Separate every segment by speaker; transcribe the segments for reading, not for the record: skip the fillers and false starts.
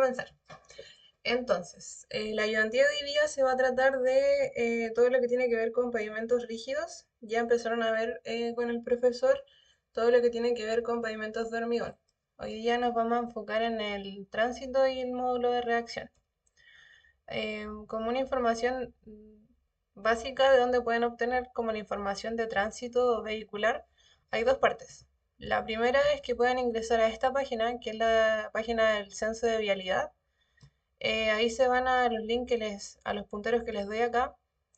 Speaker 1: comenzar. Entonces, la ayudantía de hoy día se va a tratar de todo lo que tiene que ver con pavimentos rígidos. Ya empezaron a ver con el profesor todo lo que tiene que ver con pavimentos de hormigón. Hoy día nos vamos a enfocar en el tránsito y el módulo de reacción. Como una información básica de donde pueden obtener como la información de tránsito vehicular, hay dos partes. La primera es que pueden ingresar a esta página, que es la página del censo de vialidad. Ahí se van a los links a los punteros que les doy acá.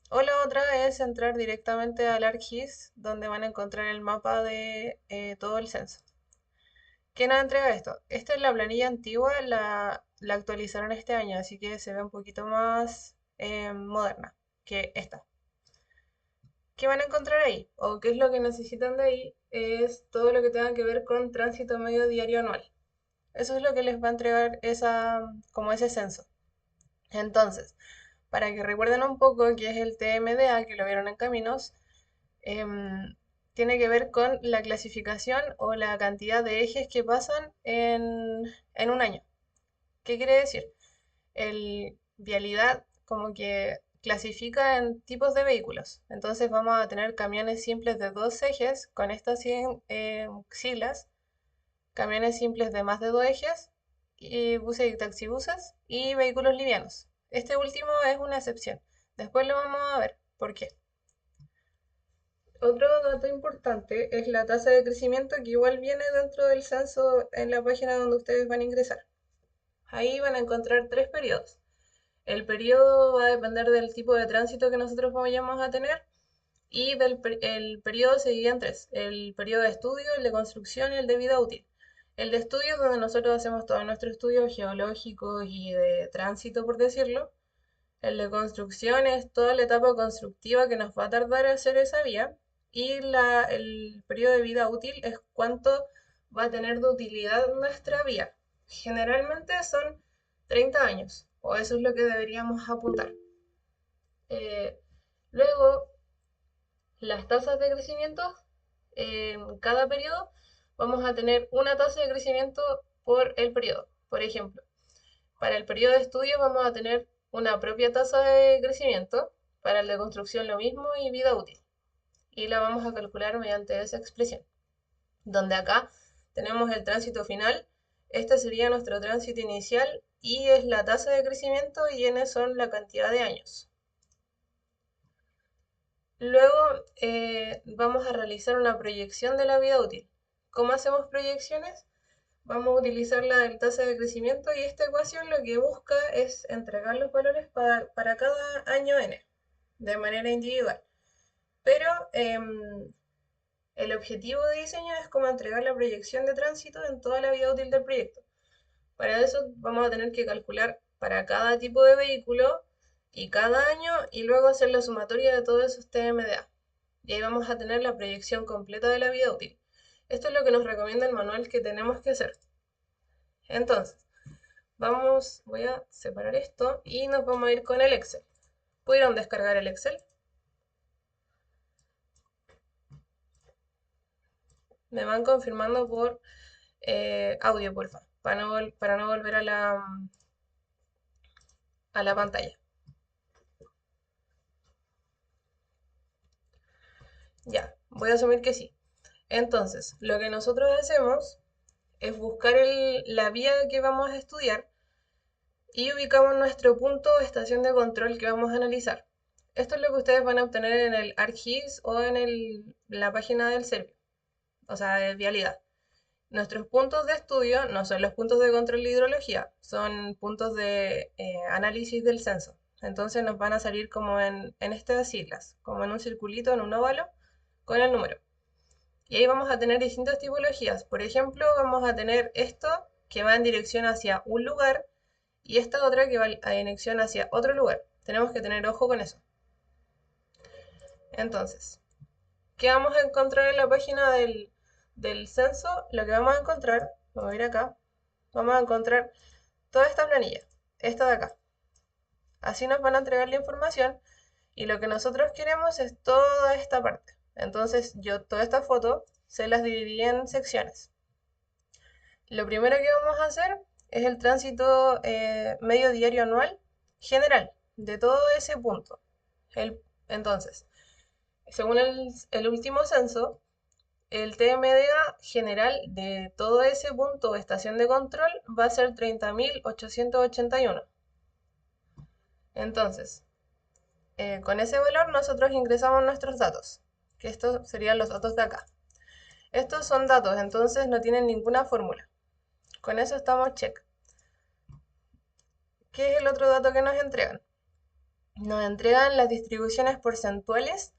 Speaker 1: O la otra es entrar directamente al ArcGIS, donde van a encontrar el mapa de todo el censo. ¿Qué nos entrega esto? Esta es la planilla antigua, la actualizaron este año, así que se ve un poquito más moderna que esta. ¿Qué van a encontrar ahí? ¿O qué es lo que necesitan de ahí? Es todo lo que tenga que ver con tránsito medio diario anual. Eso es lo que les va a entregar como ese censo. Entonces, para que recuerden un poco qué es el TMDA, que lo vieron en Caminos, tiene que ver con la clasificación o la cantidad de ejes que pasan en un año. ¿Qué quiere decir? El vialidad como que clasifica en tipos de vehículos. Entonces vamos a tener camiones simples de dos ejes con estas siglas, camiones simples de más de dos ejes, y buses y taxibuses y vehículos livianos. Este último es una excepción. Después lo vamos a ver por qué. Otro dato importante es la tasa de crecimiento que igual viene dentro del censo en la página donde ustedes van a ingresar. Ahí van a encontrar tres periodos. El periodo va a depender del tipo de tránsito que nosotros vayamos a tener y el periodo se divide en tres. El periodo de estudio, el de construcción y el de vida útil. El de estudio es donde nosotros hacemos todos nuestros estudios geológicos y de tránsito, por decirlo. El de construcción es toda la etapa constructiva que nos va a tardar hacer esa vía. Y el periodo de vida útil es cuánto va a tener de utilidad nuestra vía. Generalmente son 30 años, o eso es lo que deberíamos apuntar. Eh, Luego, las tasas de crecimiento, en cada periodo vamos a tener una tasa de crecimiento por el periodo. Por ejemplo, para el periodo de estudio vamos a tener una propia tasa de crecimiento, para el de construcción lo mismo y vida útil. Y la vamos a calcular mediante esa expresión, donde acá tenemos el tránsito final. Este sería nuestro tránsito inicial y es la tasa de crecimiento y n son la cantidad de años. Luego vamos a realizar una proyección de la vida útil. ¿Cómo hacemos proyecciones? Vamos a utilizar la del tasa de crecimiento y esta ecuación lo que busca es entregar los valores para cada año n de manera individual. Pero el objetivo de diseño es como entregar la proyección de tránsito en toda la vida útil del proyecto. Para eso vamos a tener que calcular para cada tipo de vehículo y cada año y luego hacer la sumatoria de todos esos TMDA. Y ahí vamos a tener la proyección completa de la vida útil. Esto es lo que nos recomienda el manual que tenemos que hacer. Entonces, voy a separar esto y nos vamos a ir con el Excel. ¿Pudieron descargar el Excel? Me van confirmando por audio, porfa, para no volver a la pantalla. Ya, voy a asumir que sí. Entonces, lo que nosotros hacemos es buscar la vía que vamos a estudiar y ubicamos nuestro punto o estación de control que vamos a analizar. Esto es lo que ustedes van a obtener en el ArcGIS o en la página del Servio, o sea, de vialidad. Nuestros puntos de estudio no son los puntos de control de hidrología, son puntos de análisis del censo. Entonces nos van a salir como en estas siglas, como en un circulito, en un óvalo, con el número. Y ahí vamos a tener distintas tipologías. Por ejemplo, vamos a tener esto que va en dirección hacia un lugar y esta otra que va en dirección hacia otro lugar. Tenemos que tener ojo con eso. Entonces, ¿qué vamos a encontrar en la página del censo? Lo que vamos a encontrar, vamos a ir acá, vamos a encontrar toda esta planilla, esta de acá. Así nos van a entregar la información y lo que nosotros queremos es toda esta parte. Entonces yo toda esta foto se las dividí en secciones. Lo primero que vamos a hacer es el tránsito medio diario anual general de todo ese punto. Entonces, según el último censo, el TMDA general de todo ese punto o estación de control va a ser 30.881. Entonces, con ese valor nosotros ingresamos nuestros datos, que estos serían los datos de acá. Estos son datos, entonces no tienen ninguna fórmula. Con eso estamos check. ¿Qué es el otro dato que nos entregan? Nos entregan las distribuciones porcentuales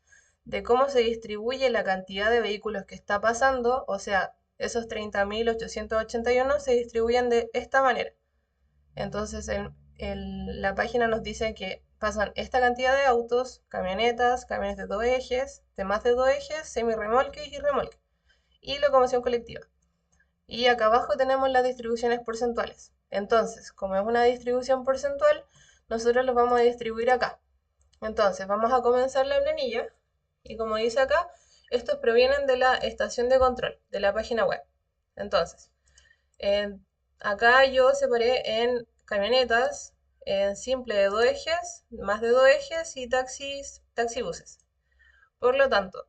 Speaker 1: de cómo se distribuye la cantidad de vehículos que está pasando, o sea, esos 30.881 se distribuyen de esta manera. Entonces, la página nos dice que pasan esta cantidad de autos, camionetas, camiones de 2 ejes, de más de 2 ejes, semirremolques y remolques, y locomoción colectiva. Y acá abajo tenemos las distribuciones porcentuales. Entonces, como es una distribución porcentual, nosotros los vamos a distribuir acá. Entonces, vamos a comenzar la planilla, y como dice acá, estos provienen de la estación de control, de la página web. Entonces, acá yo separé en camionetas, en simple de 2 ejes, más de 2 ejes y taxibuses. Por lo tanto,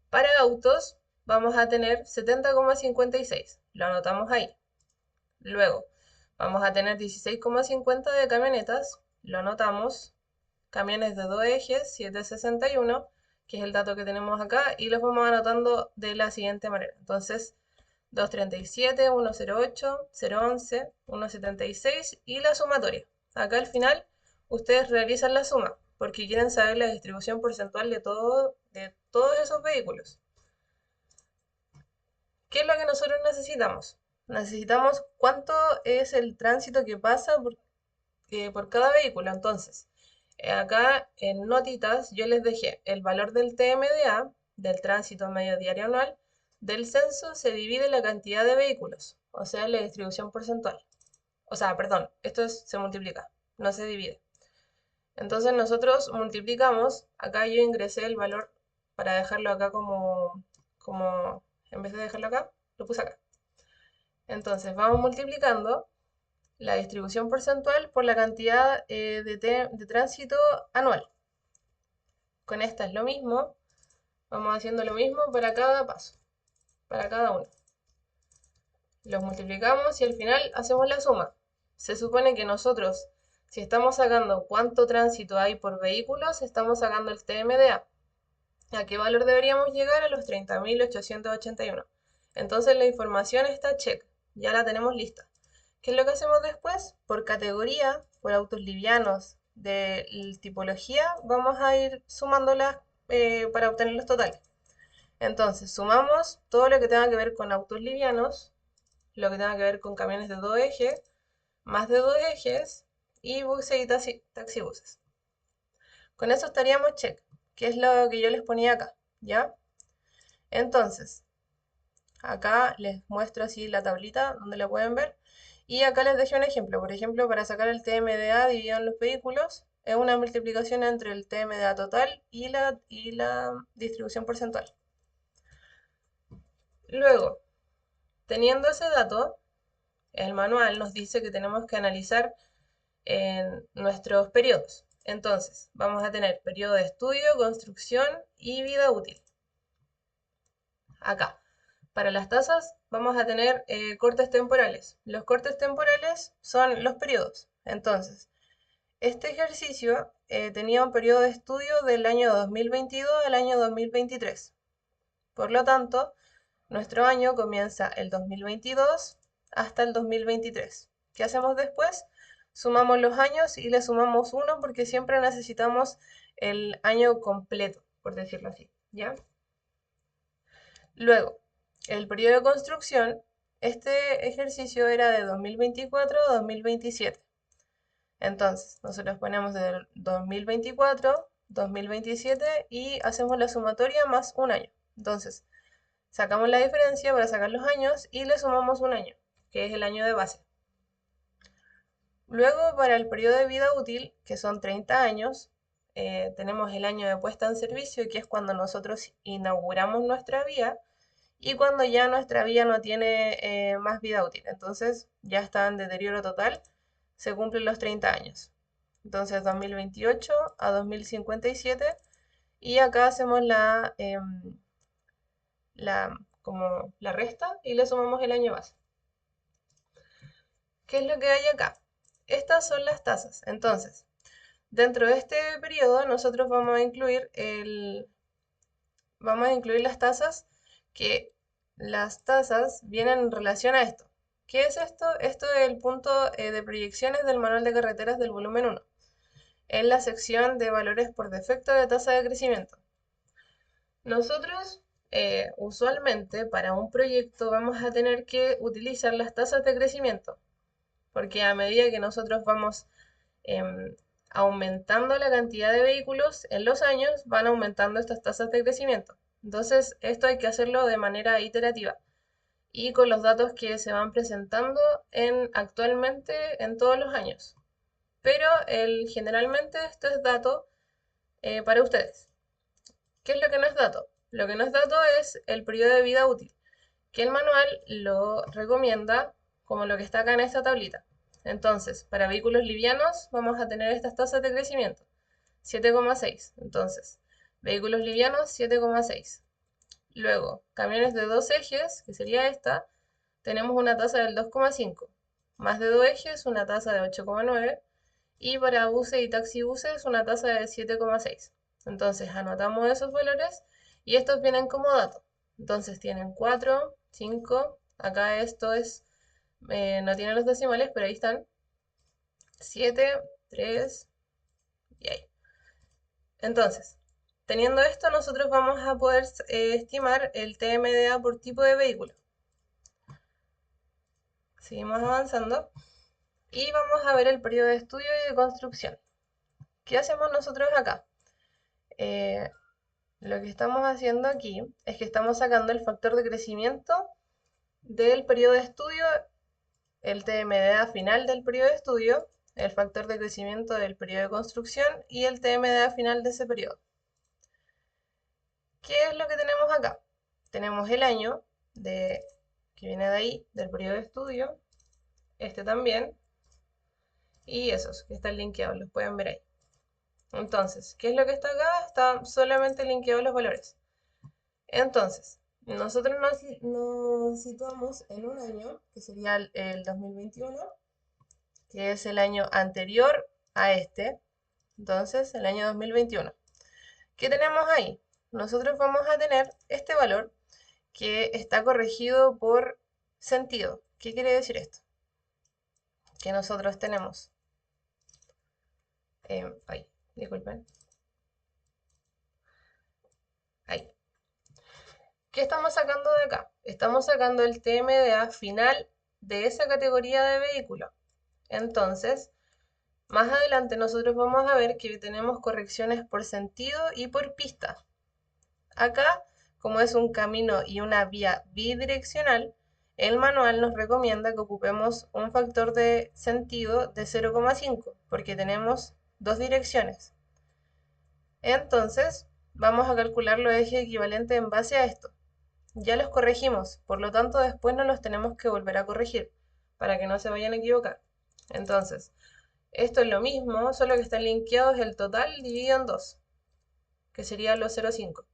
Speaker 1: para autos vamos a tener 70,56, lo anotamos ahí. Luego, vamos a tener 16,50 de camionetas, lo anotamos. Camiones de 2 ejes, 761, que es el dato que tenemos acá, y los vamos anotando de la siguiente manera. Entonces, 237, 108, 011, 176 y la sumatoria. Acá al final ustedes realizan la suma porque quieren saber la distribución porcentual de todos esos vehículos. ¿Qué es lo que nosotros necesitamos? Necesitamos cuánto es el tránsito que pasa por cada vehículo. Entonces, acá en notitas yo les dejé el valor del TMDA, del tránsito medio diario anual, del censo se divide la cantidad de vehículos, o sea, la distribución porcentual. O sea, perdón, se multiplica, no se divide. Entonces nosotros multiplicamos, acá yo ingresé el valor para dejarlo acá como en vez de dejarlo acá, lo puse acá. Entonces vamos multiplicando la distribución porcentual por la cantidad de tránsito anual. Con esta es lo mismo, vamos haciendo lo mismo para cada paso, para cada uno. Los multiplicamos y al final hacemos la suma. Se supone que nosotros, si estamos sacando cuánto tránsito hay por vehículos, estamos sacando el TMDA. ¿A qué valor deberíamos llegar? A los 30.881. Entonces la información está check, ya la tenemos lista. ¿Qué es lo que hacemos después? Por categoría, por autos livianos de tipología, vamos a ir sumándolas para obtener los totales. Entonces, sumamos todo lo que tenga que ver con autos livianos, lo que tenga que ver con camiones de 2 ejes, más de 2 ejes y buses y taxibuses. Con eso estaríamos check, que es lo que yo les ponía acá, ¿ya? Entonces, acá les muestro así la tablita donde la pueden ver. Y acá les dejé un ejemplo. Por ejemplo, para sacar el TMDA dividido en los vehículos, es una multiplicación entre el TMDA total y la distribución porcentual. Luego, teniendo ese dato, el manual nos dice que tenemos que analizar en nuestros periodos. Entonces, vamos a tener periodo de estudio, construcción y vida útil. Acá. Para las tasas vamos a tener cortes temporales. Los cortes temporales son los periodos. Entonces, este ejercicio tenía un periodo de estudio del año 2022 al año 2023. Por lo tanto, nuestro año comienza el 2022 hasta el 2023. ¿Qué hacemos después? Sumamos los años y le sumamos uno porque siempre necesitamos el año completo, por decirlo así, ¿ya? Luego, el periodo de construcción, este ejercicio era de 2024 a 2027. Entonces, nosotros ponemos de 2024, 2027 y hacemos la sumatoria más un año. Entonces, sacamos la diferencia para sacar los años y le sumamos un año, que es el año de base. Luego, para el periodo de vida útil, que son 30 años, tenemos el año de puesta en servicio, que es cuando nosotros inauguramos nuestra vía, y cuando ya nuestra vía no tiene más vida útil. Entonces ya está en deterioro total, se cumplen los 30 años. Entonces 2028 a 2057 y acá hacemos como la resta y le sumamos el año base. ¿Qué es lo que hay acá? Estas son las tasas. Entonces, dentro de este periodo nosotros vamos a incluir las tasas que las tasas vienen en relación a esto. ¿Qué es esto? Esto es el punto de proyecciones del manual de carreteras del volumen 1, en la sección de valores por defecto de tasa de crecimiento. Nosotros usualmente para un proyecto vamos a tener que utilizar las tasas de crecimiento, porque a medida que nosotros vamos em, aumentando la cantidad de vehículos en los años, van aumentando estas tasas de crecimiento. Entonces, esto hay que hacerlo de manera iterativa y con los datos que se van presentando actualmente en todos los años. Pero generalmente esto es dato para ustedes. ¿Qué es lo que no es dato? Lo que no es dato es el periodo de vida útil, que el manual lo recomienda como lo que está acá en esta tablita. Entonces, para vehículos livianos vamos a tener estas tasas de crecimiento, 7,6. Entonces, vehículos livianos, 7,6. Luego, camiones de 2 ejes, que sería esta, tenemos una tasa del 2,5. Más de 2 ejes, una tasa de 8,9. Y para buses y taxibuses, una tasa de 7,6. Entonces, anotamos esos valores y estos vienen como dato. Entonces, tienen 4, 5. Acá esto no tiene los decimales, pero ahí están. 7, 3 y ahí. Entonces, teniendo esto, nosotros vamos a poder estimar el TMDA por tipo de vehículo. Seguimos avanzando y vamos a ver el periodo de estudio y de construcción. ¿Qué hacemos nosotros acá? Lo que estamos haciendo aquí es que estamos sacando el factor de crecimiento del periodo de estudio, el TMDA final del periodo de estudio, el factor de crecimiento del periodo de construcción y el TMDA final de ese periodo. ¿Qué es lo que tenemos acá? Tenemos el año que viene de ahí, del periodo de estudio, este también, y esos que están linkeados, los pueden ver ahí. Entonces, ¿qué es lo que está acá? Está solamente linkeados los valores. Entonces, nosotros nos situamos en un año, que sería el 2021, que es el año anterior a este. Entonces, el año 2021. ¿Qué tenemos ahí? Nosotros vamos a tener este valor que está corregido por sentido. ¿Qué quiere decir esto? Que nosotros tenemos... ay, disculpen. Ahí. ¿Qué estamos sacando de acá? Estamos sacando el TMDA final de esa categoría de vehículo. Entonces, más adelante nosotros vamos a ver que tenemos correcciones por sentido y por pista. Acá, como es un camino y una vía bidireccional, el manual nos recomienda que ocupemos un factor de sentido de 0,5 porque tenemos dos direcciones. Entonces, vamos a calcular los ejes equivalentes en base a esto. Ya los corregimos, por lo tanto después no los tenemos que volver a corregir para que no se vayan a equivocar. Entonces, esto es lo mismo, solo que están linkeados el total dividido en 2, que sería los 0,5.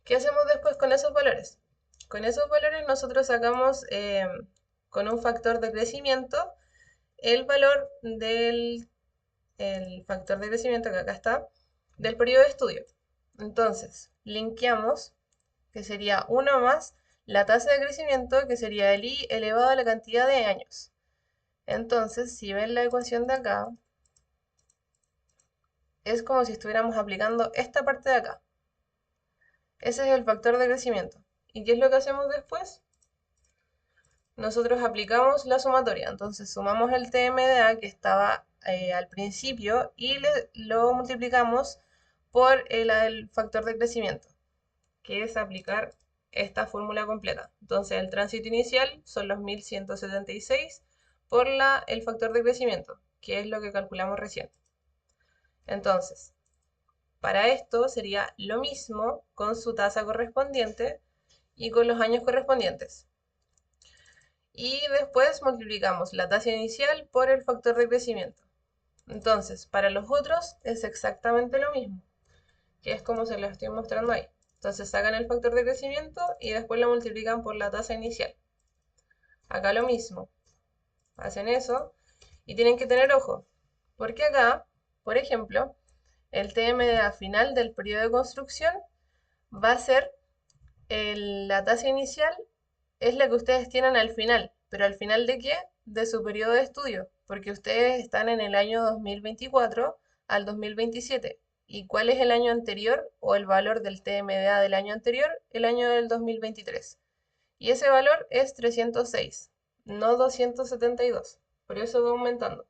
Speaker 1: ¿Qué hacemos después con esos valores? Con esos valores nosotros sacamos con un factor de crecimiento el valor del factor de crecimiento que acá está, del periodo de estudio. Entonces, linkeamos, que sería 1 más la tasa de crecimiento, que sería el i elevado a la cantidad de años. Entonces, si ven la ecuación de acá, es como si estuviéramos aplicando esta parte de acá. Ese es el factor de crecimiento. ¿Y qué es lo que hacemos después? Nosotros aplicamos la sumatoria. Entonces sumamos el TMDA que estaba al principio y lo multiplicamos por el factor de crecimiento, que es aplicar esta fórmula completa. Entonces el tránsito inicial son los 1176 por el factor de crecimiento, que es lo que calculamos recién. Entonces, para esto sería lo mismo con su tasa correspondiente, y con los años correspondientes. Y después multiplicamos la tasa inicial por el factor de crecimiento. Entonces, para los otros es exactamente lo mismo, que es como se lo estoy mostrando ahí. Entonces sacan el factor de crecimiento y después lo multiplican por la tasa inicial. Acá lo mismo, hacen eso y tienen que tener ojo, porque acá, por ejemplo, el TMDA final del periodo de construcción va a ser la tasa inicial es la que ustedes tienen al final, pero ¿al final de qué? De su periodo de estudio, porque ustedes están en el año 2024 al 2027. ¿Y cuál es el año anterior o el valor del TMDA del año anterior? El año del 2023. Y ese valor es 306, no 272. Por eso va aumentando.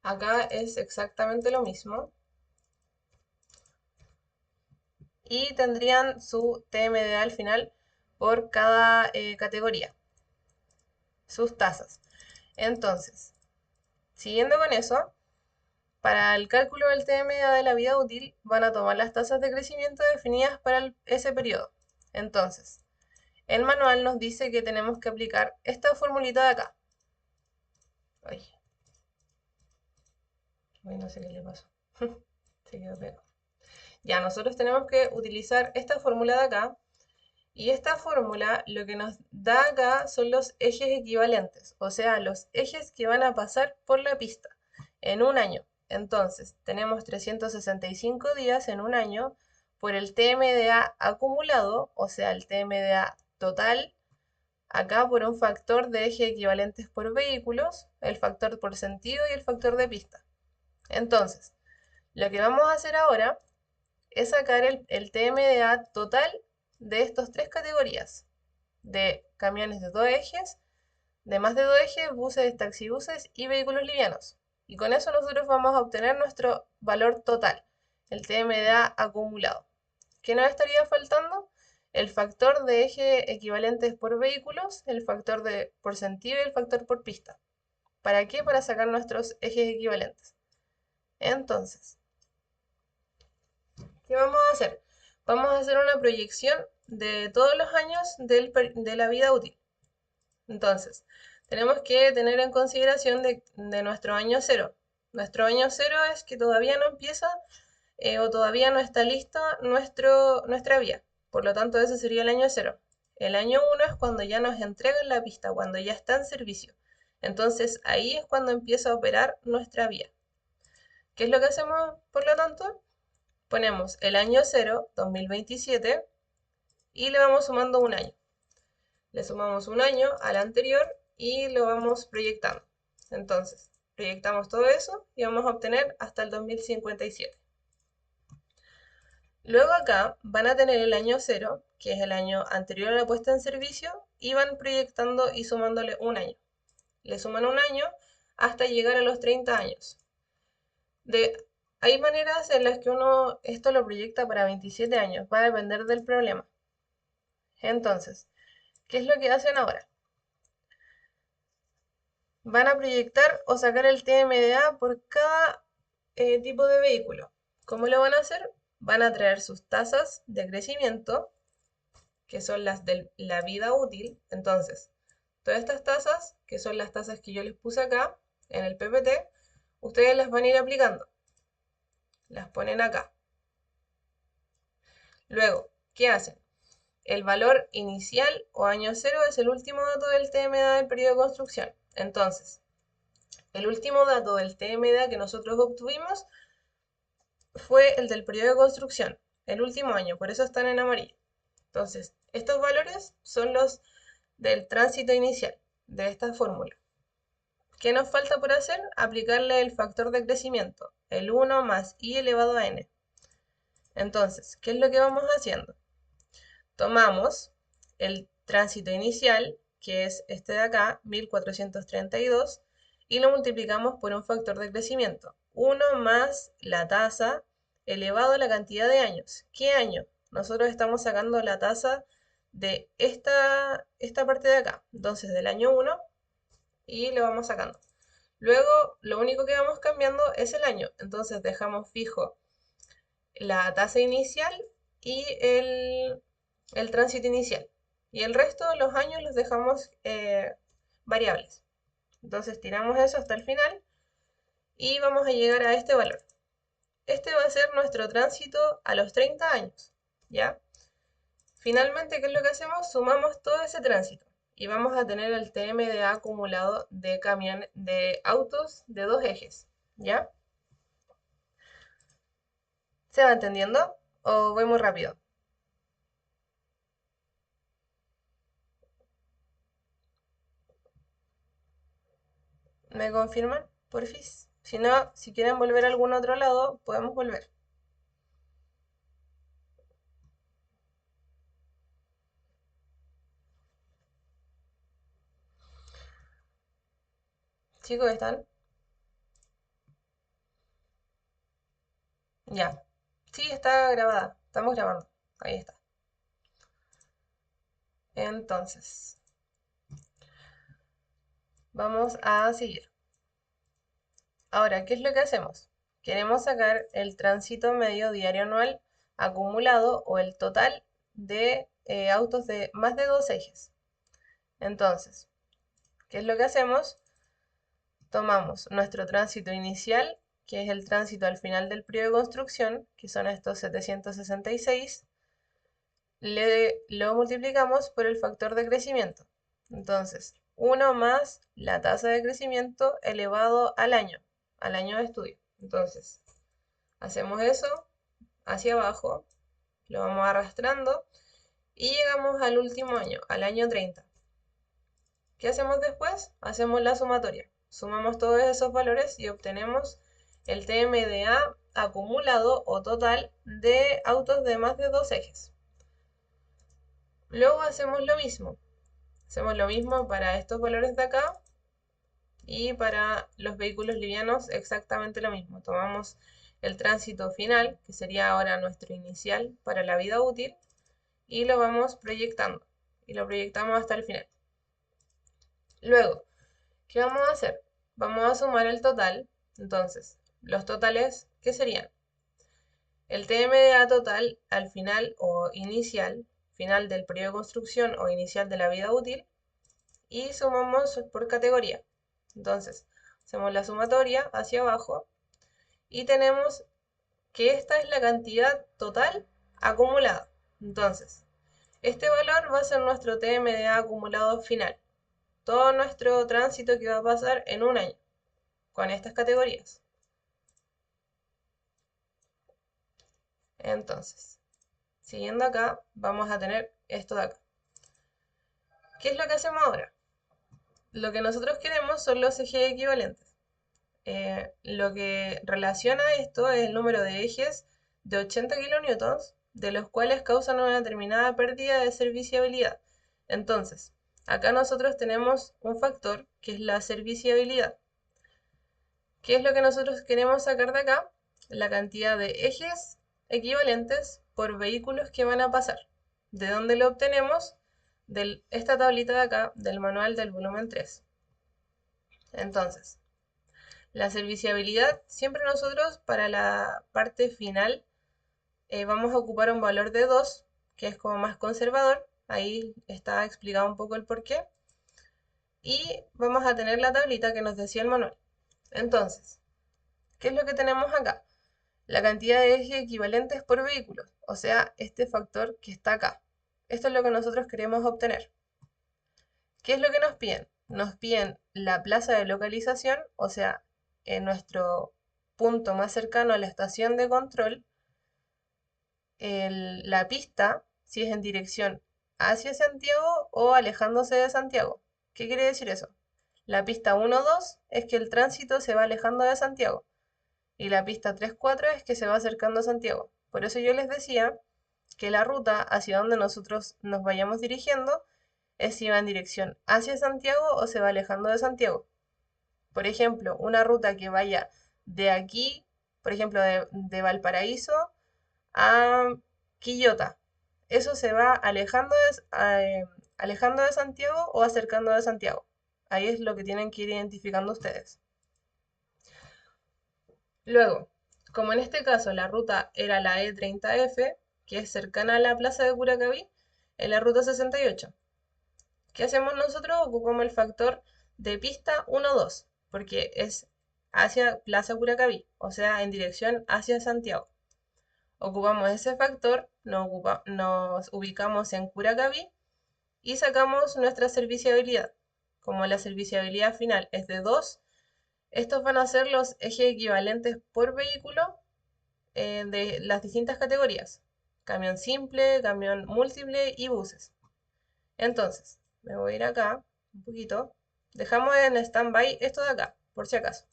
Speaker 1: Acá es exactamente lo mismo. Y tendrían su TMDA al final por cada categoría, sus tasas. Entonces, siguiendo con eso, para el cálculo del TMDA de la vida útil van a tomar las tasas de crecimiento definidas para ese periodo. Entonces, el manual nos dice que tenemos que aplicar esta formulita de acá. Ay, no sé qué le pasó. Se quedó pegado. Ya, nosotros tenemos que utilizar esta fórmula de acá. Y esta fórmula lo que nos da acá son los ejes equivalentes, o sea, los ejes que van a pasar por la pista en un año. Entonces, tenemos 365 días en un año por el TMDA acumulado, o sea, el TMDA total, acá por un factor de ejes equivalentes por vehículos, el factor por sentido y el factor de pista. Entonces, lo que vamos a hacer ahora es sacar el TMDA total de estas tres categorías, de camiones de dos ejes, de más de dos ejes, buses, taxibuses y vehículos livianos. Y con eso nosotros vamos a obtener nuestro valor total, el TMDA acumulado. ¿Qué nos estaría faltando? El factor de eje equivalentes por vehículos, el factor por sentido y el factor por pista. ¿Para qué? Para sacar nuestros ejes equivalentes. Entonces, ¿qué vamos a hacer? Vamos a hacer una proyección de todos los años de la vida útil. Entonces, tenemos que tener en consideración de nuestro año cero. Nuestro año cero es que todavía no empieza o todavía no está lista nuestra vía. Por lo tanto, ese sería el año cero. El año uno es cuando ya nos entregan la pista, cuando ya está en servicio. Entonces, ahí es cuando empieza a operar nuestra vía. ¿Qué es lo que hacemos, por lo tanto? Ponemos el año cero, 2027, y le vamos sumando un año. Le sumamos un año al anterior y lo vamos proyectando. Entonces, proyectamos todo eso y vamos a obtener hasta el 2057. Luego acá van a tener el año cero, que es el año anterior a la puesta en servicio, y van proyectando y sumándole un año. Le suman un año hasta llegar a los 30 años. Hay maneras en las que uno esto lo proyecta para 27 años, va a depender del problema. Entonces, ¿qué es lo que hacen ahora? Van a proyectar o sacar el TMDA por cada tipo de vehículo. ¿Cómo lo van a hacer? Van a traer sus tasas de crecimiento, que son las de la vida útil. Entonces, todas estas tasas, que son las tasas que yo les puse acá en el PPT, ustedes las van a ir aplicando. Las ponen acá. Luego, ¿qué hacen? El valor inicial o año cero es el último dato del TMDA del periodo de construcción. Entonces, el último dato del TMDA que nosotros obtuvimos fue el del periodo de construcción, el último año, por eso están en amarillo. Entonces, estos valores son los del tránsito inicial de esta fórmula. ¿Qué nos falta por hacer? Aplicarle el factor de crecimiento, el 1 más i elevado a n. Entonces, ¿qué es lo que vamos haciendo? Tomamos el tránsito inicial, que es este de acá, 1432, y lo multiplicamos por un factor de crecimiento, 1 más la tasa elevado a la cantidad de años. ¿Qué año? Nosotros estamos sacando la tasa de esta parte de acá, entonces del año 1, y lo vamos sacando. Luego, lo único que vamos cambiando es el año, entonces dejamos fijo la tasa inicial y el tránsito inicial. Y el resto de los años los dejamos variables. Entonces tiramos eso hasta el final y vamos a llegar a este valor. Este va a ser nuestro tránsito a los 30 años, ¿ya? Finalmente, ¿qué es lo que hacemos? Sumamos todo ese tránsito y vamos a tener el TMDA acumulado de autos de dos ejes, ¿ya? ¿Se va entendiendo o voy muy rápido? ¿Me confirman? Porfis. Si no, si quieren volver a algún otro lado, podemos volver. Chicos, ¿están? Ya. Sí, está grabada. Estamos grabando. Ahí está. Entonces, vamos a seguir. Ahora, ¿qué es lo que hacemos? Queremos sacar el tránsito medio diario anual acumulado o el total de autos de más de dos ejes. Entonces, ¿qué es lo que hacemos? Tomamos nuestro tránsito inicial, que es el tránsito al final del periodo de construcción, que son estos 766, lo multiplicamos por el factor de crecimiento. Entonces, 1 más la tasa de crecimiento elevado al año de estudio. Entonces, hacemos eso hacia abajo, lo vamos arrastrando y llegamos al último año, al año 30. ¿Qué hacemos después? Hacemos la sumatoria. Sumamos todos esos valores y obtenemos el TMDA acumulado o total de autos de más de dos ejes. Luego hacemos lo mismo. Hacemos lo mismo para estos valores de acá y para los vehículos livianos exactamente lo mismo. Tomamos el tránsito final, que sería ahora nuestro inicial para la vida útil, y lo vamos proyectando. Y lo proyectamos hasta el final. Luego, ¿qué vamos a hacer? Vamos a sumar el total. Entonces, los totales, ¿qué serían? El TMDA total al final o inicial, final del periodo de construcción o inicial de la vida útil, y sumamos por categoría. Entonces, hacemos la sumatoria hacia abajo y tenemos que esta es la cantidad total acumulada. Entonces, este valor va a ser nuestro TMDA acumulado final. Todo nuestro tránsito que va a pasar en un año con estas categorías. Entonces, siguiendo acá, vamos a tener esto de acá. ¿Qué es lo que hacemos ahora? Lo que nosotros queremos son los ejes equivalentes. Lo que relaciona esto es el número de ejes de 80 kilonewtons, de los cuales causan una determinada pérdida de serviciabilidad. Entonces, acá nosotros tenemos un factor que es la serviciabilidad. ¿Qué es lo que nosotros queremos sacar de acá? La cantidad de ejes equivalentes por vehículos que van a pasar. ¿De dónde lo obtenemos? De esta tablita de acá, del manual del volumen 3. Entonces, la serviciabilidad, siempre nosotros para la parte final vamos a ocupar un valor de 2, que es como más conservador. Ahí está explicado un poco el porqué. Y vamos a tener la tablita que nos decía el manual. Entonces, ¿qué es lo que tenemos acá? La cantidad de ejes equivalentes por vehículo, o sea, este factor que está acá. Esto es lo que nosotros queremos obtener. ¿Qué es lo que nos piden? Nos piden la plaza de localización, o sea, en nuestro punto más cercano a la estación de control, la pista, si es en dirección hacia Santiago o alejándose de Santiago. ¿Qué quiere decir eso? La pista 1-2 es que el tránsito se va alejando de Santiago y la pista 3-4 es que se va acercando a Santiago. Por eso yo les decía que la ruta hacia donde nosotros nos vayamos dirigiendo es si va en dirección hacia Santiago o se va alejando de Santiago. Por ejemplo, una ruta que vaya de aquí, por ejemplo, de Valparaíso a Quillota. Eso se va alejando de Santiago o acercando de Santiago. Ahí es lo que tienen que ir identificando ustedes. Luego, como en este caso la ruta era la E30F, que es cercana a la plaza de Curacaví, en la ruta 68. ¿Qué hacemos nosotros? Ocupamos el factor de pista 1-2, porque es hacia Plaza Curacaví, o sea, en dirección hacia Santiago. Ocupamos ese factor, nos ubicamos en Curacaví y sacamos nuestra serviciabilidad. Como la serviciabilidad final es de 2, estos van a ser los ejes equivalentes por vehículo de las distintas categorías. Camión simple, camión múltiple y buses. Entonces, me voy a ir acá un poquito. Dejamos en stand-by esto de acá, por si acaso.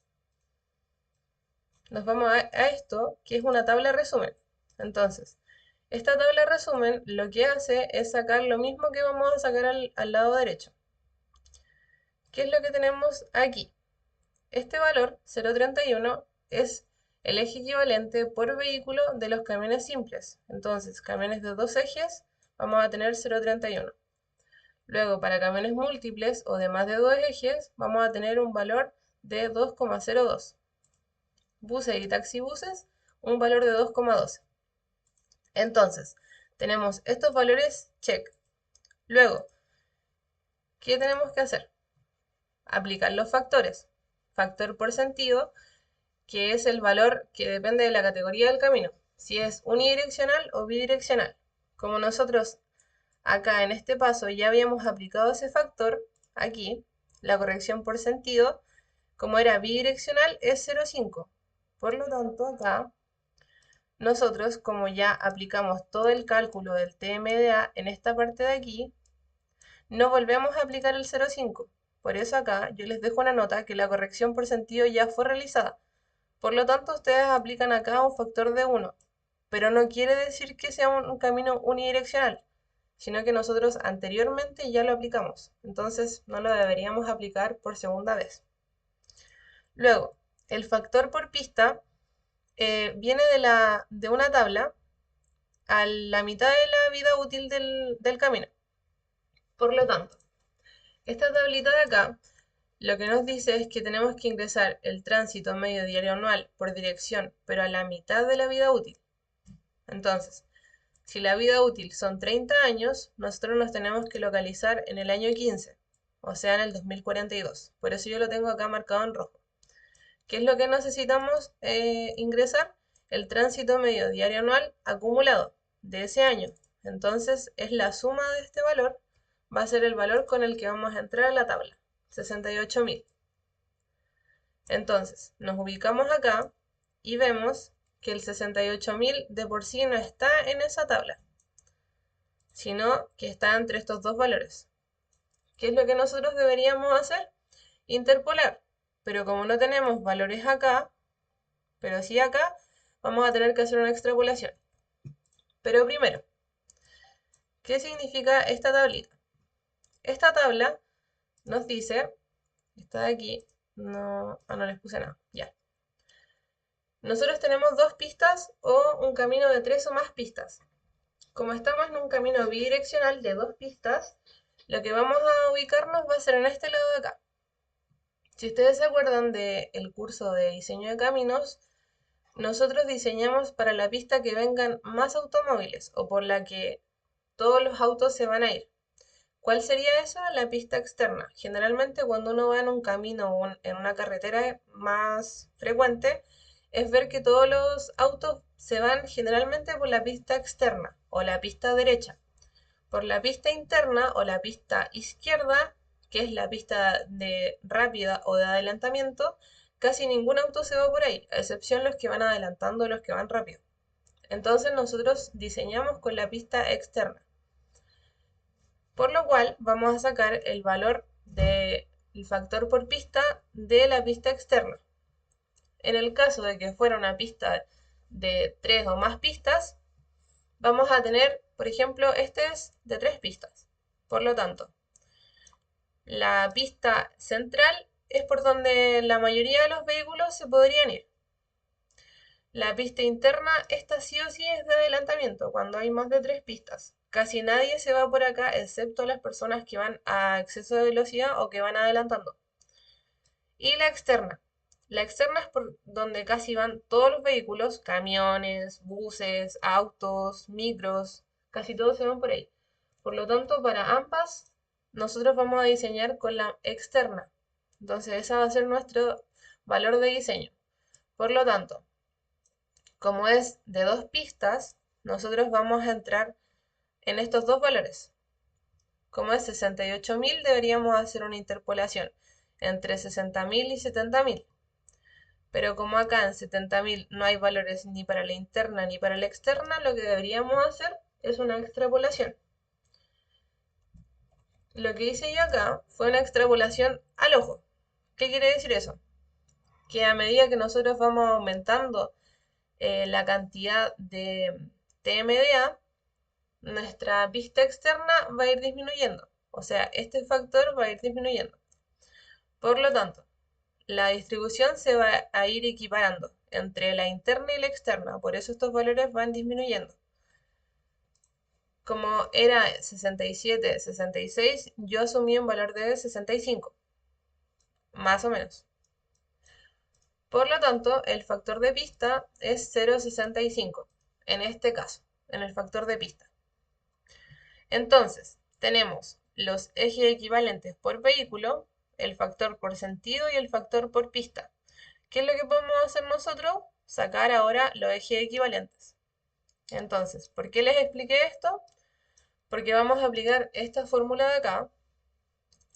Speaker 1: Nos vamos a esto, que es una tabla resumen. Entonces, esta tabla resumen lo que hace es sacar lo mismo que vamos a sacar al lado derecho. ¿Qué es lo que tenemos aquí? Este valor, 0,31, es el eje equivalente por vehículo de los camiones simples. Entonces, camiones de 2 ejes, vamos a tener 0,31. Luego, para camiones múltiples o de más de 2 ejes, vamos a tener un valor de 2,02. Buses y taxibuses, un valor de 2,12. Entonces, tenemos estos valores check. Luego, ¿qué tenemos que hacer? Aplicar los factores. Factor por sentido, que es el valor que depende de la categoría del camino, si es unidireccional o bidireccional. Como nosotros acá en este paso ya habíamos aplicado ese factor, aquí, la corrección por sentido, como era bidireccional, es 0,5. Por lo tanto, acá, nosotros, como ya aplicamos todo el cálculo del TMDA en esta parte de aquí, no volvemos a aplicar el 0,5. Por eso acá yo les dejo una nota que la corrección por sentido ya fue realizada. Por lo tanto, ustedes aplican acá un factor de 1, pero no quiere decir que sea un camino unidireccional, sino que nosotros anteriormente ya lo aplicamos, entonces no lo deberíamos aplicar por segunda vez. Luego, el factor por pista viene de una tabla a la mitad de la vida útil del camino. Por lo tanto, esta tablita de acá lo que nos dice es que tenemos que ingresar el tránsito medio diario anual por dirección, pero a la mitad de la vida útil. Entonces, si la vida útil son 30 años, nosotros nos tenemos que localizar en el año 15, o sea, en el 2042. Por eso yo lo tengo acá marcado en rojo. ¿Qué es lo que necesitamos ingresar? El tránsito medio diario anual acumulado de ese año. Entonces, es la suma de este valor, va a ser el valor con el que vamos a entrar a la tabla, 68.000. Entonces, nos ubicamos acá y vemos que el 68.000 de por sí no está en esa tabla, sino que está entre estos dos valores. ¿Qué es lo que nosotros deberíamos hacer? Interpolar. Pero como no tenemos valores acá, pero sí acá, vamos a tener que hacer una extrapolación. Pero primero, ¿qué significa esta tablita? Esta tabla nos dice, está de aquí, no les puse nada, ya. Nosotros tenemos 2 pistas o un camino de 3 o más pistas. Como estamos en un camino bidireccional de 2 pistas, lo que vamos a ubicarnos va a ser en este lado de acá. Si ustedes se acuerdan del curso de diseño de caminos, nosotros diseñamos para la pista que vengan más automóviles o por la que todos los autos se van a ir. ¿Cuál sería esa? La pista externa. Generalmente cuando uno va en un camino o en una carretera más frecuente, es ver que todos los autos se van generalmente por la pista externa o la pista derecha. Por la pista interna o la pista izquierda, que es la pista de rápida o de adelantamiento, casi ningún auto se va por ahí, a excepción los que van adelantando, los que van rápido. Entonces nosotros diseñamos con la pista externa. Por lo cual vamos a sacar el valor del factor por pista de la pista externa. En el caso de que fuera una pista de 3 o más pistas, vamos a tener, por ejemplo, este es de 3 pistas. Por lo tanto, la pista central es por donde la mayoría de los vehículos se podrían ir. La pista interna, esta sí o sí es de adelantamiento, cuando hay más de 3 pistas. Casi nadie se va por acá, excepto las personas que van a exceso de velocidad o que van adelantando. Y la externa. La externa es por donde casi van todos los vehículos, camiones, buses, autos, micros, casi todos se van por ahí. Por lo tanto, para ambas, nosotros vamos a diseñar con la externa. Entonces, esa va a ser nuestro valor de diseño. Por lo tanto, como es de 2 pistas, nosotros vamos a entrar en estos dos valores. Como es 68.000, deberíamos hacer una interpolación entre 60.000 y 70.000. Pero como acá en 70.000 no hay valores ni para la interna ni para la externa, lo que deberíamos hacer es una extrapolación. Lo que hice yo acá fue una extrapolación al ojo. ¿Qué quiere decir eso? Que a medida que nosotros vamos aumentando la cantidad de TMDA, nuestra pista externa va a ir disminuyendo. O sea, este factor va a ir disminuyendo. Por lo tanto, la distribución se va a ir equiparando entre la interna y la externa. Por eso estos valores van disminuyendo. Como era 67, 66, yo asumí un valor de 65, más o menos. Por lo tanto, el factor de pista es 0,65, en este caso, en el factor de pista. Entonces, tenemos los ejes equivalentes por vehículo, el factor por sentido y el factor por pista. ¿Qué es lo que podemos hacer nosotros? Sacar ahora los ejes equivalentes. Entonces, ¿por qué les expliqué esto? Porque vamos a aplicar esta fórmula de acá,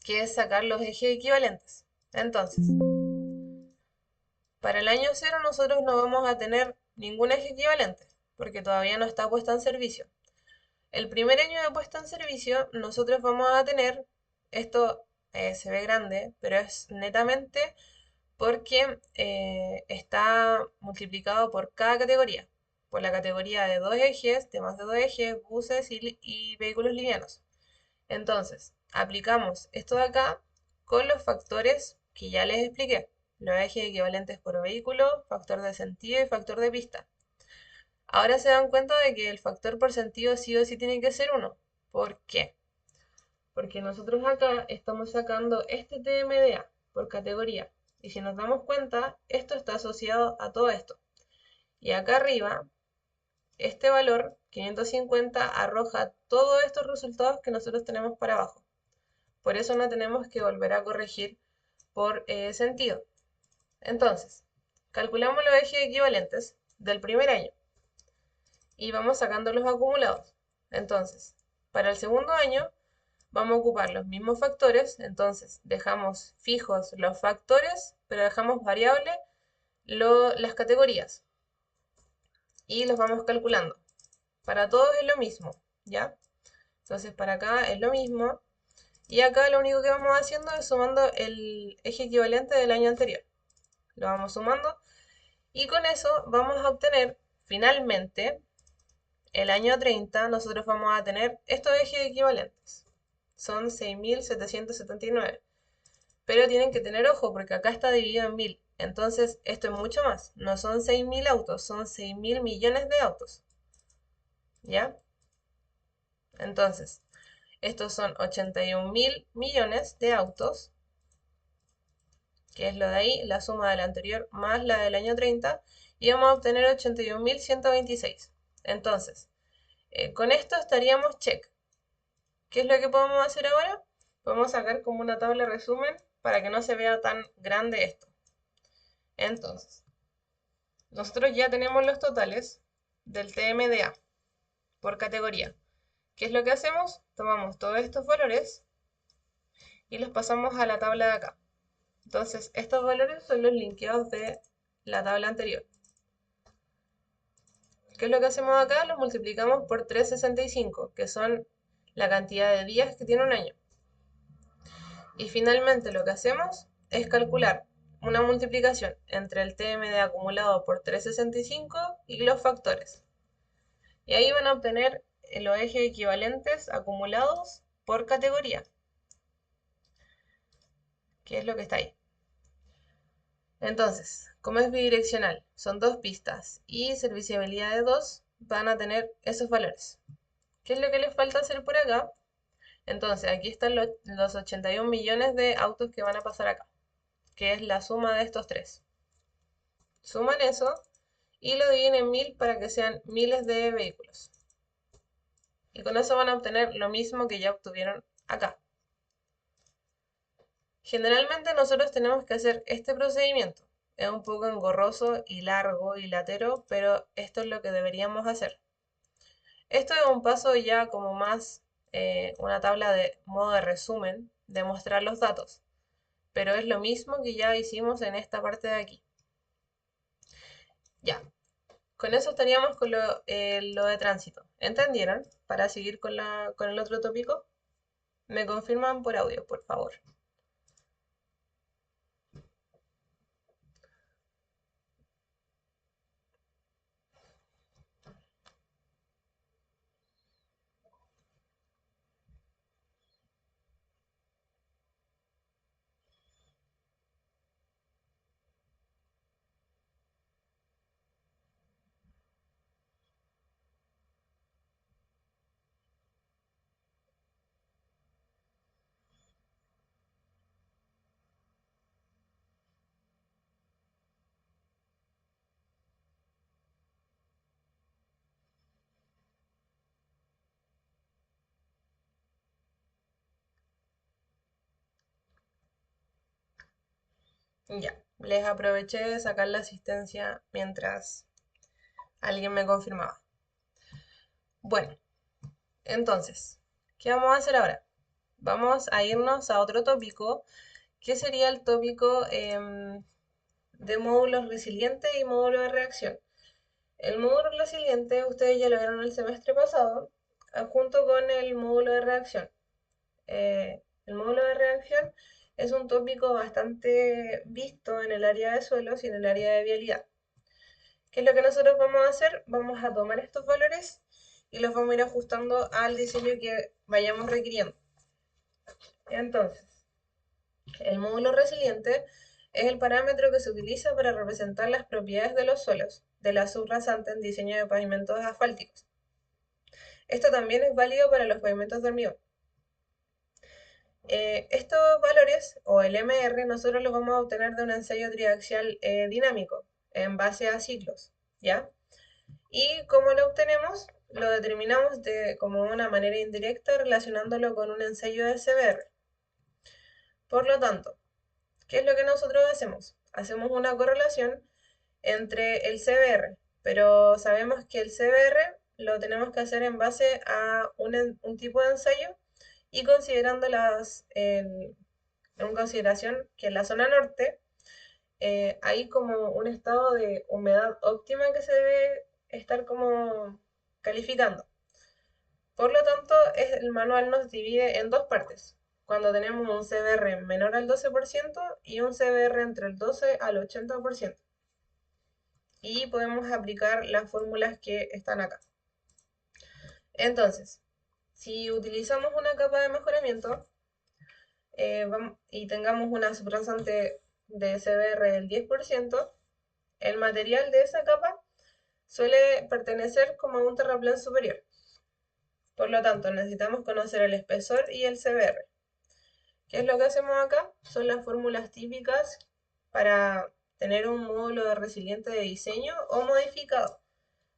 Speaker 1: que es sacar los ejes equivalentes. Entonces, para el año 0 nosotros no vamos a tener ningún eje equivalente, porque todavía no está puesta en servicio. El primer año de puesta en servicio, nosotros vamos a tener, esto se ve grande, pero es netamente porque está multiplicado por cada categoría. Por la categoría de 2 ejes, de más de 2 ejes, buses y vehículos livianos. Entonces, aplicamos esto de acá con los factores que ya les expliqué. Los ejes equivalentes por vehículo, factor de sentido y factor de pista. Ahora se dan cuenta de que el factor por sentido sí o sí tiene que ser 1. ¿Por qué? Porque nosotros acá estamos sacando este TMDA por categoría. Y si nos damos cuenta, esto está asociado a todo esto. Y acá arriba, este valor, 550, arroja todos estos resultados que nosotros tenemos para abajo. Por eso no tenemos que volver a corregir por sentido. Entonces, calculamos los ejes equivalentes del primer año y vamos sacando los acumulados. Entonces, para el segundo año vamos a ocupar los mismos factores, entonces dejamos fijos los factores, pero dejamos variable las categorías y los vamos calculando. Para todos es lo mismo, ¿ya? Entonces para acá es lo mismo y acá lo único que vamos haciendo es sumando el eje equivalente del año anterior. Lo vamos sumando y con eso vamos a obtener finalmente el año 30 nosotros vamos a tener estos ejes equivalentes. Son 6.779. Pero tienen que tener ojo porque acá está dividido en 1000. Entonces esto es mucho más. No son 6.000 autos, son 6.000 millones de autos. ¿Ya? Entonces, estos son 81.000 millones de autos, que es lo de ahí, la suma de la anterior más la del año 30, y vamos a obtener 81.126. Entonces, con esto estaríamos check. ¿Qué es lo que podemos hacer ahora? Podemos sacar como una tabla resumen para que no se vea tan grande esto. Entonces, nosotros ya tenemos los totales del TMDA por categoría. ¿Qué es lo que hacemos? Tomamos todos estos valores y los pasamos a la tabla de acá. Entonces, estos valores son los linkeados de la tabla anterior. ¿Qué es lo que hacemos acá? Los multiplicamos por 365, que son la cantidad de días que tiene un año. Y finalmente lo que hacemos es calcular una multiplicación entre el TMD acumulado por 365 y los factores. Y ahí van a obtener los ejes equivalentes acumulados por categoría, que es lo que está ahí. Entonces, como es bidireccional, son 2 pistas y serviciabilidad de 2, van a tener esos valores. ¿Qué es lo que les falta hacer por acá? Entonces, aquí están los 81 millones de autos que van a pasar acá, que es la suma de estos tres. Suman eso y lo dividen en 1000 para que sean miles de vehículos. Y con eso van a obtener lo mismo que ya obtuvieron acá. Generalmente nosotros tenemos que hacer este procedimiento. Es un poco engorroso y largo y latero, pero esto es lo que deberíamos hacer. Esto es un paso ya como más una tabla de modo de resumen de mostrar los datos, pero es lo mismo que ya hicimos en esta parte de aquí. Ya, con eso estaríamos con lo de tránsito. ¿Entendieron? Para seguir con el otro tópico, me confirman por audio, por favor. Ya, les aproveché de sacar la asistencia mientras alguien me confirmaba. Bueno, entonces, ¿qué vamos a hacer ahora? Vamos a irnos a otro tópico, que sería el tópico de módulos resilientes y módulo de reacción. El módulo resiliente, ustedes ya lo vieron el semestre pasado, junto con el módulo de reacción. El módulo de reacción es un tópico bastante visto en el área de suelos y en el área de vialidad. ¿Qué es lo que nosotros vamos a hacer? Vamos a tomar estos valores y los vamos a ir ajustando al diseño que vayamos requiriendo. Entonces, el módulo resiliente es el parámetro que se utiliza para representar las propiedades de los suelos de la subrasante en diseño de pavimentos asfálticos. Esto también es válido para los pavimentos de hormigón. Estos valores, o el MR, nosotros los vamos a obtener de un ensayo triaxial dinámico en base a ciclos, ¿ya? Y cómo lo obtenemos, lo determinamos como una manera indirecta relacionándolo con un ensayo de CBR. Por lo tanto, ¿qué es lo que nosotros hacemos? Hacemos una correlación entre el CBR, pero sabemos que el CBR lo tenemos que hacer en base a un tipo de ensayo y considerando en consideración que en la zona norte hay como un estado de humedad óptima que se debe estar como calificando. Por lo tanto, el manual nos divide en dos partes. Cuando tenemos un CBR menor al 12% y un CBR entre el 12 al 80%. Y podemos aplicar las fórmulas que están acá. Entonces, si utilizamos una capa de mejoramiento y tengamos una subrasante de CBR del 10%, el material de esa capa suele pertenecer como a un terraplén superior. Por lo tanto, necesitamos conocer el espesor y el CBR. ¿Qué es lo que hacemos acá? Son las fórmulas típicas para tener un módulo de resiliente de diseño o modificado.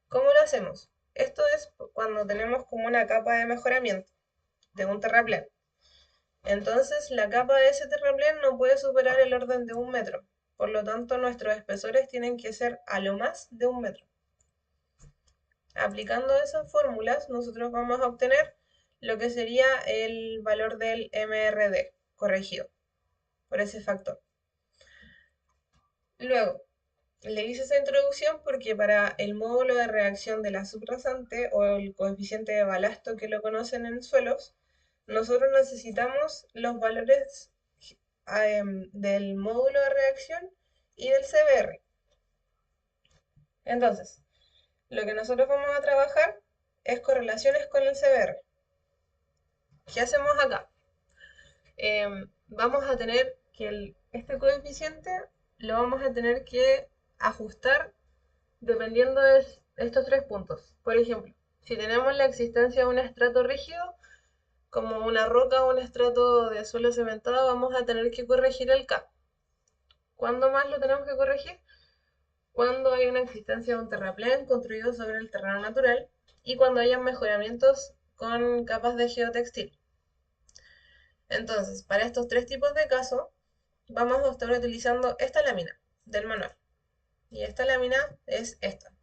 Speaker 1: ¿Cómo lo hacemos? Esto es cuando tenemos como una capa de mejoramiento de un terraplén. Entonces, la capa de ese terraplén no puede superar el orden de 1 metro. Por lo tanto, nuestros espesores tienen que ser a lo más de 1 metro. Aplicando esas fórmulas, nosotros vamos a obtener lo que sería el valor del MRD corregido por ese factor. Luego, le hice esa introducción porque para el módulo de reacción de la subrasante o el coeficiente de balasto que lo conocen en suelos, nosotros necesitamos los valores del módulo de reacción y del CBR. Entonces, lo que nosotros vamos a trabajar es correlaciones con el CBR. ¿Qué hacemos acá? Vamos a tener que este coeficiente lo vamos a tener que ajustar dependiendo de estos tres puntos. Por ejemplo, si tenemos la existencia de un estrato rígido, como una roca o un estrato de suelo cementado, vamos a tener que corregir el K. ¿Cuándo más lo tenemos que corregir? Cuando hay una existencia de un terraplén construido sobre el terreno natural y cuando hayan mejoramientos con capas de geotextil. Entonces, para estos tres tipos de casos, vamos a estar utilizando esta lámina del manual. Y esta lámina es esta.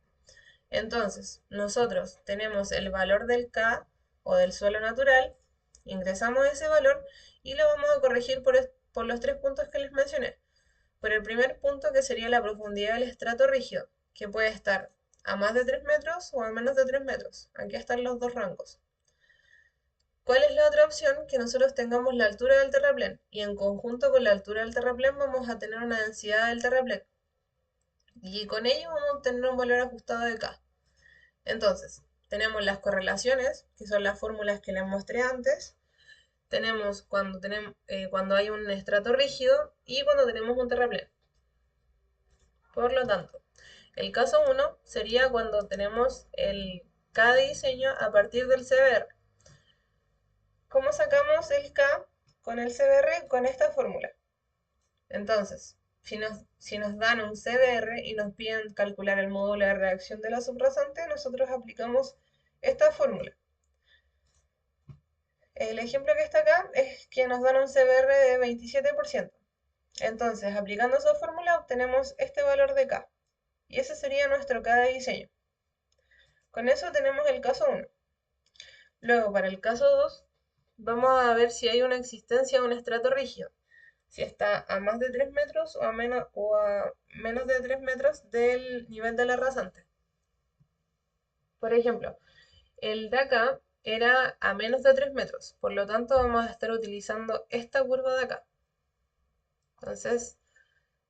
Speaker 1: Entonces, nosotros tenemos el valor del K o del suelo natural, ingresamos ese valor y lo vamos a corregir por los tres puntos que les mencioné. Por el primer punto, que sería la profundidad del estrato rígido, que puede estar a más de 3 metros o a menos de 3 metros. Aquí están los dos rangos. ¿Cuál es la otra opción? Que nosotros tengamos la altura del terraplén y en conjunto con la altura del terraplén vamos a tener una densidad del terraplén. Y con ello vamos a obtener un valor ajustado de K. Entonces, tenemos las correlaciones, que son las fórmulas que les mostré antes. Tenemos cuando hay un estrato rígido y cuando tenemos un terraplén. Por lo tanto, el caso 1 sería cuando tenemos el K de diseño a partir del CBR. ¿Cómo sacamos el K con el CBR? Con esta fórmula. Entonces, si nos dan un CBR y nos piden calcular el módulo de reacción de la subrasante, nosotros aplicamos esta fórmula. El ejemplo que está acá es que nos dan un CBR de 27%. Entonces, aplicando esa fórmula obtenemos este valor de K. Y ese sería nuestro K de diseño. Con eso tenemos el caso 1. Luego, para el caso 2, vamos a ver si hay una existencia de un estrato rígido. Si está a más de 3 metros o a menos de 3 metros del nivel de la rasante. Por ejemplo, el de acá era a menos de 3 metros, por lo tanto vamos a estar utilizando esta curva de acá. Entonces,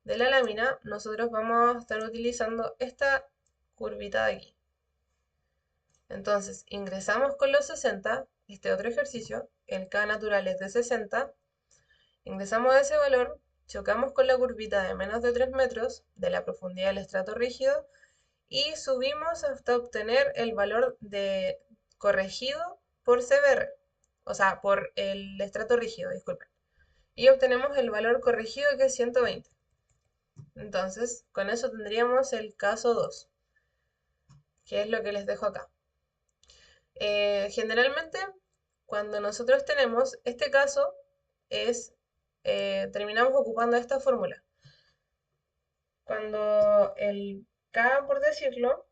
Speaker 1: de la lámina, nosotros vamos a estar utilizando esta curvita de aquí. Entonces, ingresamos con los 60, este otro ejercicio, el K natural es de 60, ingresamos ese valor, chocamos con la curvita de menos de 3 metros de la profundidad del estrato rígido y subimos hasta obtener el valor de corregido por CBR, o sea, por el estrato rígido, disculpen. Y obtenemos el valor corregido que es 120. Entonces, con eso tendríamos el caso 2, que es lo que les dejo acá. Generalmente, cuando nosotros tenemos este caso, terminamos ocupando esta fórmula. Cuando el K, por decirlo,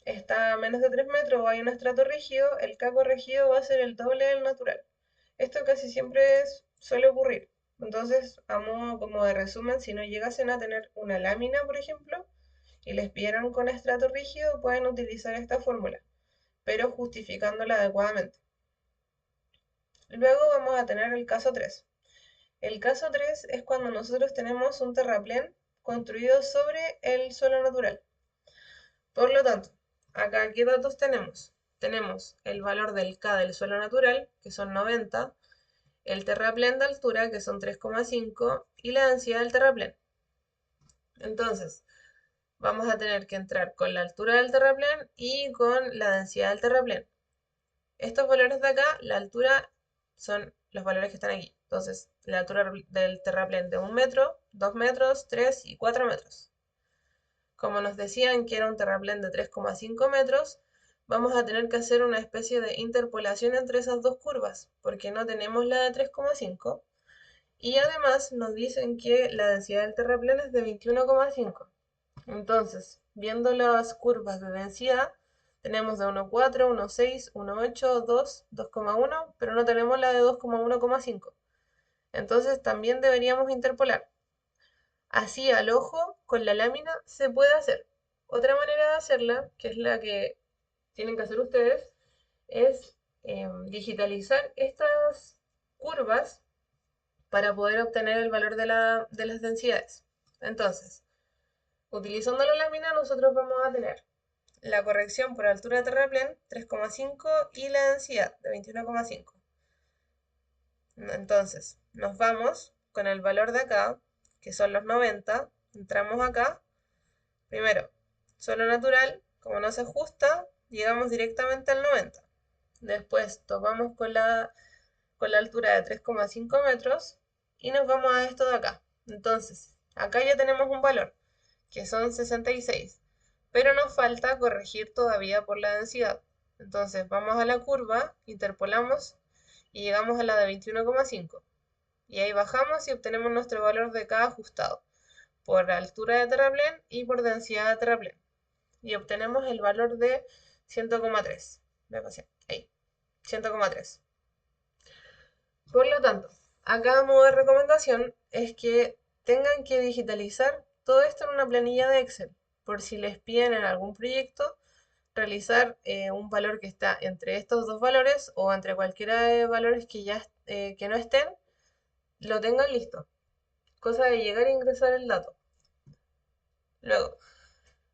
Speaker 1: está a menos de 3 metros o hay un estrato rígido, el K corregido va a ser el doble del natural. Esto casi siempre suele ocurrir. Entonces, a modo como de resumen, si no llegasen a tener una lámina, por ejemplo, y les pidieron con estrato rígido, pueden utilizar esta fórmula, pero justificándola adecuadamente. Luego vamos a tener el caso 3. El caso 3 es cuando nosotros tenemos un terraplén construido sobre el suelo natural. Por lo tanto, acá, ¿qué datos tenemos? Tenemos el valor del K del suelo natural, que son 90, el terraplén de altura, que son 3,5, y la densidad del terraplén. Entonces, vamos a tener que entrar con la altura del terraplén y con la densidad del terraplén. Estos valores de acá, la altura, son los valores que están aquí. Entonces, la altura del terraplén de 1 metro, 2 metros, 3 y 4 metros. Como nos decían que era un terraplén de 3,5 metros, vamos a tener que hacer una especie de interpolación entre esas dos curvas, porque no tenemos la de 3,5. Y además nos dicen que la densidad del terraplén es de 21,5. Entonces, viendo las curvas de densidad, tenemos de 1,4, 1,6, 1,8, 2, 2,1, pero no tenemos la de 2,1,5. Entonces también deberíamos interpolar. Así al ojo, con la lámina, se puede hacer. Otra manera de hacerla, que es la que tienen que hacer ustedes, es digitalizar estas curvas para poder obtener el valor de las densidades. Entonces, utilizando la lámina, nosotros vamos a tener la corrección por altura de terraplén, 3,5, y la densidad, de 21,5. Entonces, nos vamos con el valor de acá, que son los 90, entramos acá, primero, suelo natural, como no se ajusta, llegamos directamente al 90. Después topamos con la altura de 3,5 metros y nos vamos a esto de acá. Entonces, acá ya tenemos un valor, que son 66, pero nos falta corregir todavía por la densidad. Entonces vamos a la curva, interpolamos y llegamos a la de 21,5. Y ahí bajamos y obtenemos nuestro valor de K ajustado por altura de terraplén y por densidad de terraplén. Y obtenemos el valor de 100,3. Ahí, 100,3. Por lo tanto, acá modo de recomendación es que tengan que digitalizar todo esto en una planilla de Excel, por si les piden en algún proyecto realizar un valor que está entre estos dos valores o entre cualquiera de valores que ya que no estén, lo tengan listo. Cosa de llegar e ingresar el dato. Luego,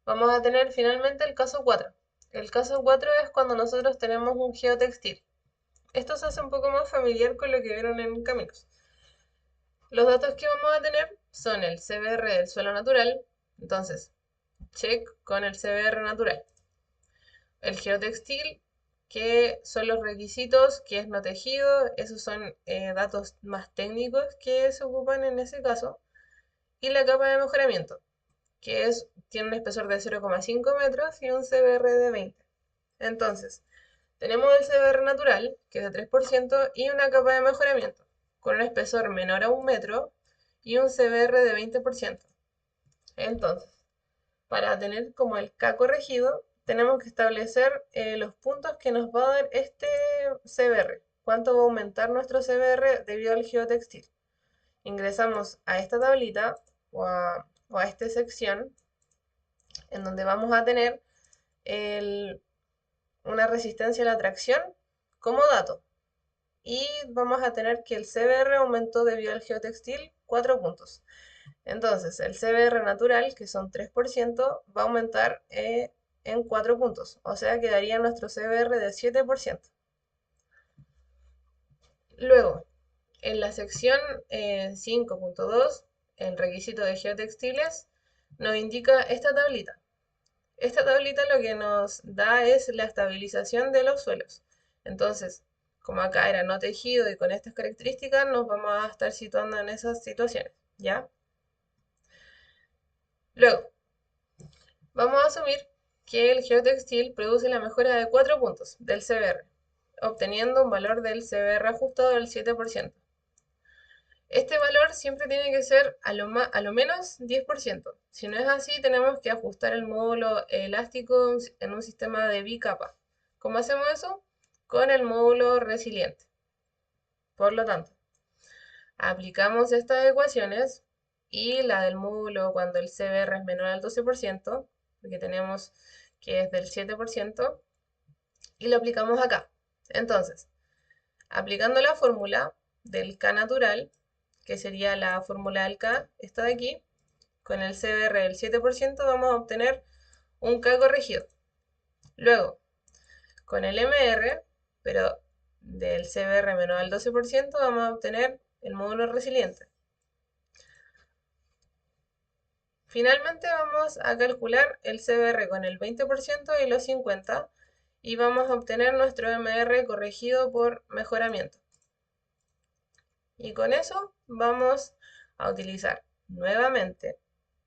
Speaker 1: vamos a tener finalmente el caso 4. El caso 4 es cuando nosotros tenemos un geotextil. Esto se hace un poco más familiar con lo que vieron en Caminos. Los datos que vamos a tener son el CBR del suelo natural, entonces, check con el CBR natural. El geotextil, que son los requisitos, que es no tejido, esos son datos más técnicos que se ocupan en ese caso. Y la capa de mejoramiento, que tiene un espesor de 0,5 metros y un CBR de 20. Entonces, tenemos el CBR natural, que es de 3%, y una capa de mejoramiento, con un espesor menor a 1 metro y un CBR de 20%. Entonces, para tener como el K corregido, tenemos que establecer los puntos que nos va a dar este CBR. ¿Cuánto va a aumentar nuestro CBR debido al geotextil? Ingresamos a esta tablita o a esta sección en donde vamos a tener una resistencia a la tracción como dato. Y vamos a tener que el CBR aumentó debido al geotextil 4 puntos. Entonces, el CBR natural, que son 3%, va a aumentar en 4 puntos. O sea, quedaría nuestro CBR de 7%. Luego, en la sección 5.2, el requisito de geotextiles, nos indica esta tablita. Esta tablita lo que nos da es la estabilización de los suelos. Entonces, como acá era no tejido y con estas características, nos vamos a estar situando en esas situaciones, ¿ya? Luego, vamos a asumir que el geotextil produce la mejora de 4 puntos del CBR, obteniendo un valor del CBR ajustado del 7%. Este valor siempre tiene que ser a lo menos 10%. Si no es así, tenemos que ajustar el módulo elástico en un sistema de bicapa. ¿Cómo hacemos eso? Con el módulo resiliente. Por lo tanto, aplicamos estas ecuaciones y la del módulo cuando el CBR es menor al 12%, porque tenemos que es del 7%, y lo aplicamos acá. Entonces, aplicando la fórmula del K natural, que sería la fórmula del K, esta de aquí, con el CBR del 7% vamos a obtener un K corregido. Luego, con el MR, pero del CBR menor al 12%, vamos a obtener el módulo resiliente. Finalmente vamos a calcular el CBR con el 20% y los 50 y vamos a obtener nuestro MR corregido por mejoramiento. Y con eso vamos a utilizar nuevamente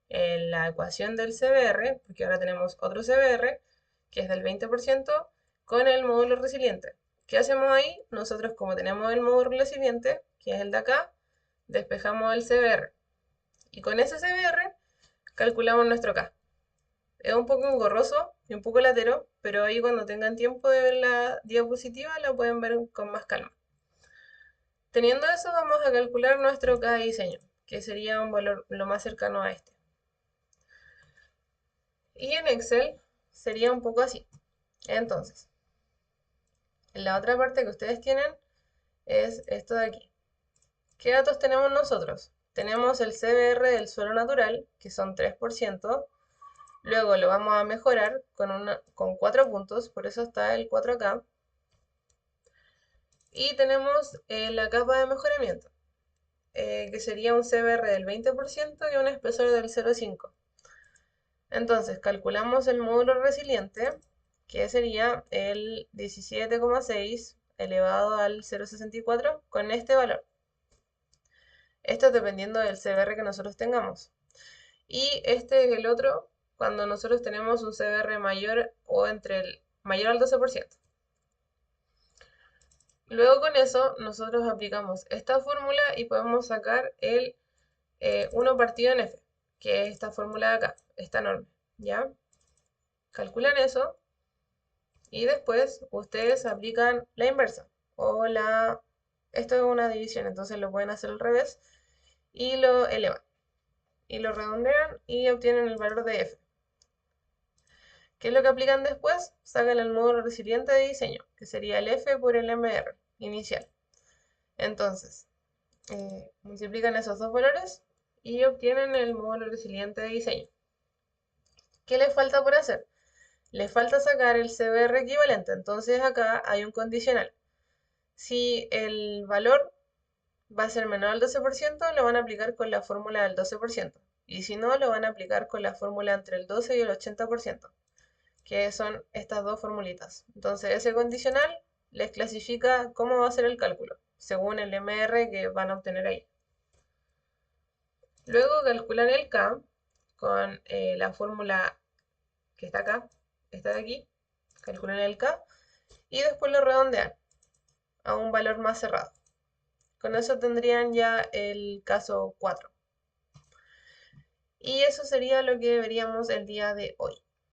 Speaker 1: la ecuación del CBR, porque ahora tenemos otro CBR, que es del 20%, con el módulo resiliente. ¿Qué hacemos ahí? Nosotros, como tenemos el módulo resiliente, que es el de acá, despejamos el CBR. Y con ese CBR calculamos nuestro K. Es un poco engorroso y un poco latero, pero ahí cuando tengan tiempo de ver la diapositiva la pueden ver con más calma. Teniendo eso, vamos a calcular nuestro K de diseño, que sería un valor lo más cercano a este. Y en Excel sería un poco así. Entonces, en la otra parte que ustedes tienen es esto de aquí. ¿Qué datos tenemos nosotros? Tenemos el CBR del suelo natural, que son 3%. Luego lo vamos a mejorar con 4 puntos, por eso está el 4 acá. Y tenemos la capa de mejoramiento, que sería un CBR del 20% y un espesor del 0,5. Entonces, calculamos el módulo resiliente, que sería el 17,6 elevado al 0,64 con este valor. Esto es dependiendo del CBR que nosotros tengamos. Y este es el otro cuando nosotros tenemos un CBR mayor o entre el mayor al 12%. Luego con eso nosotros aplicamos esta fórmula y podemos sacar el 1 partido en f, que es esta fórmula de acá, esta norma, ¿ya? Calculan eso y después ustedes aplican la inversa o la... Esto es una división, entonces lo pueden hacer al revés y lo elevan y lo redondean y obtienen el valor de f. ¿Qué es lo que aplican después? Sacan el módulo resiliente de diseño, que sería el f por el MR inicial. Entonces, multiplican esos dos valores y obtienen el módulo resiliente de diseño. ¿Qué les falta por hacer? Les falta sacar el CBR equivalente, entonces acá hay un condicional. Si el valor va a ser menor al 12%, lo van a aplicar con la fórmula del 12%. Y si no, lo van a aplicar con la fórmula entre el 12 y el 80%, que son estas dos formulitas. Entonces ese condicional les clasifica cómo va a ser el cálculo, según el MR que van a obtener ahí. Luego calculan el K con la fórmula que está acá, esta de aquí, calculan el K y después lo redondean a un valor más cerrado. Con eso tendrían ya el caso 4. Y eso sería lo que veríamos el día de hoy.